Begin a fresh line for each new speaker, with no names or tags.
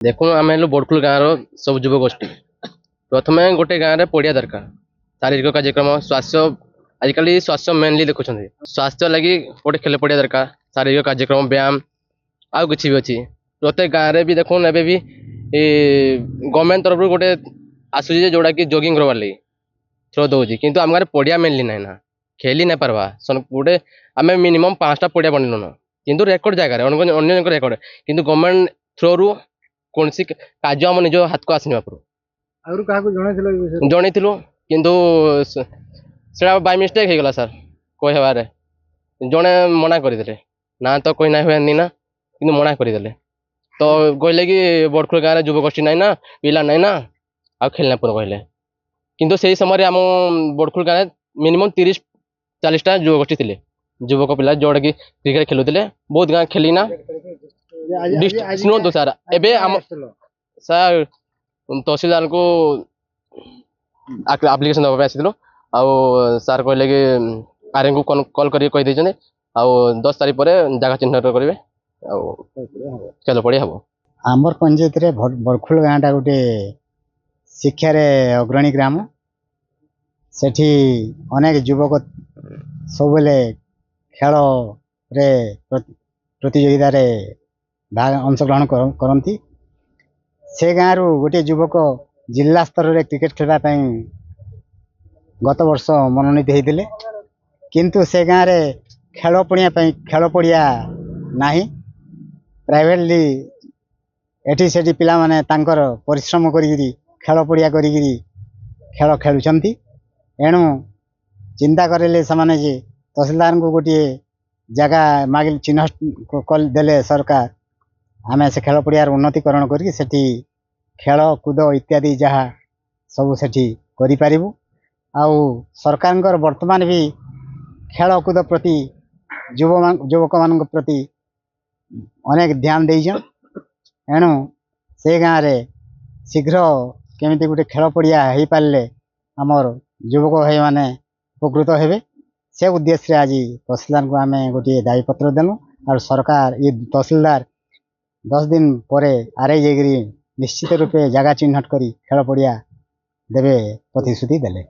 देखो आम हेलु बोरकुल गाँव सब युवगोष्ठी प्रथम गोटे गाँव में पड़िया दरकार शारीरिक कार्यक्रम स्वास्थ्य आजिकल स्वास्थ्य मेनली देखुं स्वास्थ्य लगी गोटे खेल पड़िया दरकार शारीरिक कार्यक्रम व्यायाम आउ किसी भी अच्छी प्रत्येक गाँव में भी देखो एबे भी गवर्नमेंट तरफ गोटे आसूसी जोड़ा कि जॉगिंग करवार लगी थ्रो दौर कि आम गाँव पड़िया मेनली ना ना खेली नहीं पार्बा गोटे आम मिनिमम 5टा पड़िया बनल कि रेकर्ड जगह अन्य रेकर्ड कि गवर्नमेंट थ्रो कौन सी कार्य आम निज हाथ को आसनी जनईलु किंतु से बाय मिस्टेक हो गला सर कहबार जड़े मना करदे ना तो कही ना हुए ना कि मना करदे तो कहले कि बड़खुल गाँव में युवगोष्ठी ना ना पिला ना ना आ खेलना पुर कहले किंतु से समय आम बड़खुल गाँव में मिनिमम 30-40टा युवगोष्ठी थे युवक पिला जोड़े कि क्रिकेट खेलुले बहुत गाँव खेलना शुणु सर एवं सर तहसीलदार को आप्लिकेसन दवाई आसलु आर कहले कि आर को कल कर कही आ 10 तारीख पर जगह चिन्हित करेंगे खेल पड़िया हम
आमर पंचायत रे बड़खुल गाँटा गोटे शिक्षार अग्रणी ग्राम सेठी अनेक युवक सब खेल रे प्रतियोगिता भाग अंशग्रहण करती से गाँव गोटे युवक जिला स्तर रे क्रिकेट खेलवाई गत वर्ष मनोनीत होते किंतु से गाँव रे खेल पड़िया नहीं प्राइवेटली एटी सेठी पिला माने तांकर परिश्रम करी खेल पड़िया करी खेल खेलुंट एणु चिंता करें से तहसीलदार को गोटे जगह मागिल चिन्ह कल देले सरकार आम से खेल पड़ियार उन्नतीकरण करी खेल कूद इत्यादि जहाँ सब सेठी करि पारिबु आउ सरकार वर्तमान भी खेल कूद प्रति युवक मान प्रति अनेक ध्यान देइछन एणु से गाँव रे शीघ्र केमिति गोटे खेल पड़िया हो पारे आमर युवक भाई माने उपकृत हेबे से उद्देश्य आज तहसीलदार को आम गोटे दायीपत्र देलु और सरकार ये तहसीलदार 10 दिन पर आरई जाकि निश्चित रूपे जगह चिन्हट करी खेल पड़िया देवे प्रतिश्रुति देले।